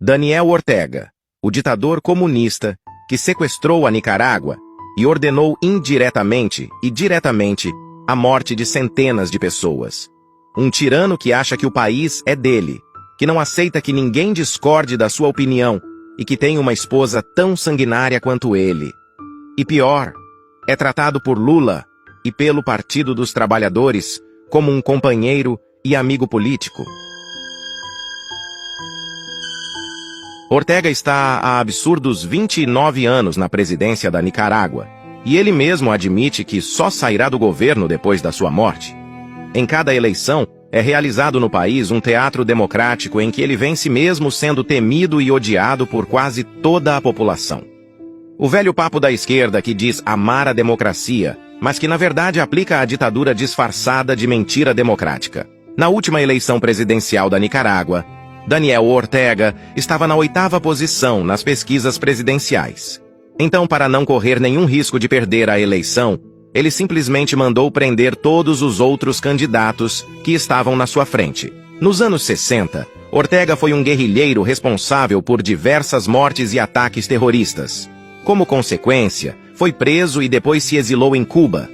Daniel Ortega, o ditador comunista que sequestrou a Nicarágua e ordenou indiretamente e diretamente a morte de centenas de pessoas. Um tirano que acha que o país é dele, que não aceita que ninguém discorde da sua opinião e que tem uma esposa tão sanguinária quanto ele. E pior, é tratado por Lula e pelo Partido dos Trabalhadores como um companheiro e amigo político. Ortega está há absurdos 29 anos na presidência da Nicarágua, e ele mesmo admite que só sairá do governo depois da sua morte. Em cada eleição, é realizado no país um teatro democrático em que ele vence mesmo sendo temido e odiado por quase toda a população. O velho papo da esquerda que diz amar a democracia, mas que na verdade aplica a ditadura disfarçada de mentira democrática. Na última eleição presidencial da Nicarágua, Daniel Ortega estava na 8ª posição nas pesquisas presidenciais. Então, para não correr nenhum risco de perder a eleição, ele simplesmente mandou prender todos os outros candidatos que estavam na sua frente. Nos anos 60, Ortega foi um guerrilheiro responsável por diversas mortes e ataques terroristas. Como consequência, foi preso e depois se exilou em Cuba.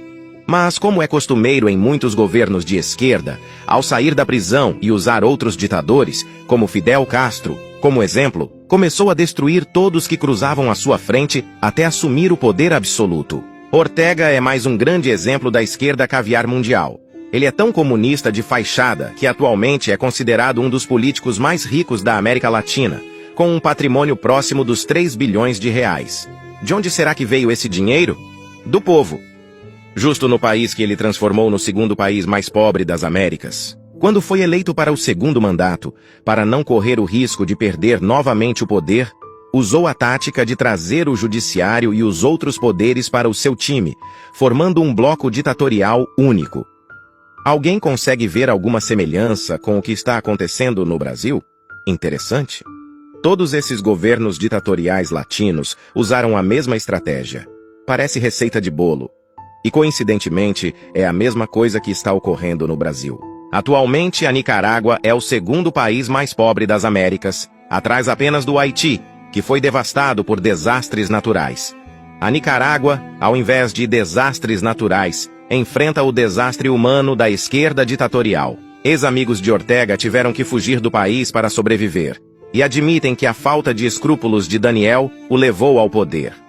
Mas, como é costumeiro em muitos governos de esquerda, ao sair da prisão e usar outros ditadores, como Fidel Castro, como exemplo, começou a destruir todos que cruzavam à sua frente até assumir o poder absoluto. Ortega é mais um grande exemplo da esquerda caviar mundial. Ele é tão comunista de fachada que atualmente é considerado um dos políticos mais ricos da América Latina, com um patrimônio próximo dos 3 bilhões de reais. De onde será que veio esse dinheiro? Do povo. Justo no país que ele transformou no segundo país mais pobre das Américas. Quando foi eleito para o segundo mandato, para não correr o risco de perder novamente o poder, usou a tática de trazer o judiciário e os outros poderes para o seu time, formando um bloco ditatorial único. Alguém consegue ver alguma semelhança com o que está acontecendo no Brasil? Interessante. Todos esses governos ditatoriais latinos usaram a mesma estratégia. Parece receita de bolo. E coincidentemente, é a mesma coisa que está ocorrendo no Brasil. Atualmente, a Nicarágua é o segundo país mais pobre das Américas, atrás apenas do Haiti, que foi devastado por desastres naturais. A Nicarágua, ao invés de desastres naturais, enfrenta o desastre humano da esquerda ditatorial. Ex-amigos de Ortega tiveram que fugir do país para sobreviver, e admitem que a falta de escrúpulos de Daniel o levou ao poder.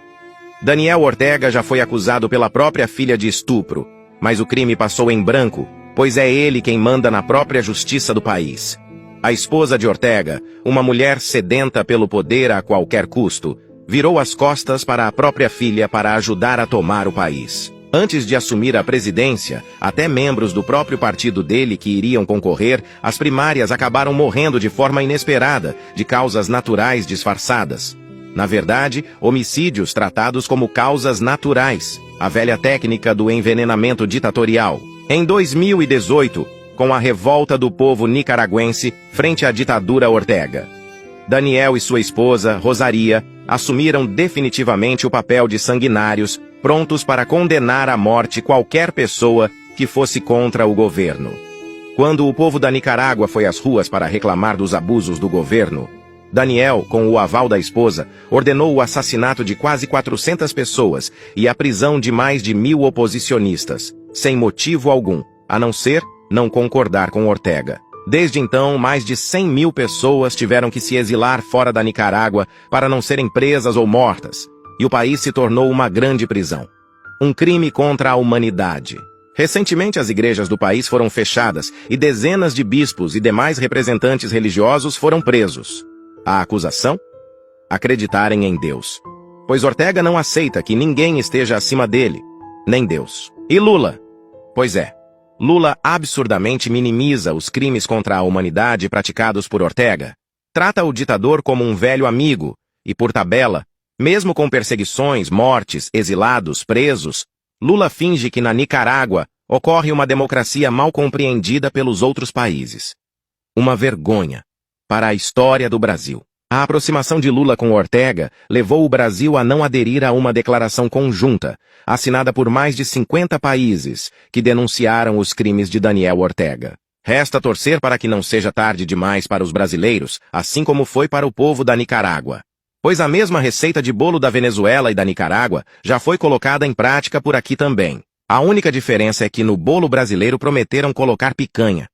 Daniel Ortega já foi acusado pela própria filha de estupro, mas o crime passou em branco, pois é ele quem manda na própria justiça do país. A esposa de Ortega, uma mulher sedenta pelo poder a qualquer custo, virou as costas para a própria filha para ajudar a tomar o país. Antes de assumir a presidência, até membros do próprio partido dele que iriam concorrer às primárias acabaram morrendo de forma inesperada, de causas naturais disfarçadas. Na verdade, homicídios tratados como causas naturais, a velha técnica do envenenamento ditatorial. Em 2018, com a revolta do povo nicaragüense frente à ditadura Ortega, Daniel e sua esposa, Rosaria, assumiram definitivamente o papel de sanguinários, prontos para condenar à morte qualquer pessoa que fosse contra o governo. Quando o povo da Nicarágua foi às ruas para reclamar dos abusos do governo, Daniel, com o aval da esposa, ordenou o assassinato de quase 400 pessoas e a prisão de mais de 1000 oposicionistas, sem motivo algum, a não ser não concordar com Ortega. Desde então, mais de 100.000 pessoas tiveram que se exilar fora da Nicarágua para não serem presas ou mortas, e o país se tornou uma grande prisão. Um crime contra a humanidade. Recentemente, as igrejas do país foram fechadas e dezenas de bispos e demais representantes religiosos foram presos. A acusação? Acreditarem em Deus. Pois Ortega não aceita que ninguém esteja acima dele, nem Deus. E Lula? Pois é, Lula absurdamente minimiza os crimes contra a humanidade praticados por Ortega. Trata o ditador como um velho amigo e, por tabela, mesmo com perseguições, mortes, exilados, presos, Lula finge que na Nicarágua ocorre uma democracia mal compreendida pelos outros países. Uma vergonha para a história do Brasil. A aproximação de Lula com Ortega levou o Brasil a não aderir a uma declaração conjunta, assinada por mais de 50 países, que denunciaram os crimes de Daniel Ortega. Resta torcer para que não seja tarde demais para os brasileiros, assim como foi para o povo da Nicarágua. Pois a mesma receita de bolo da Venezuela e da Nicarágua já foi colocada em prática por aqui também. A única diferença é que no bolo brasileiro prometeram colocar picanha,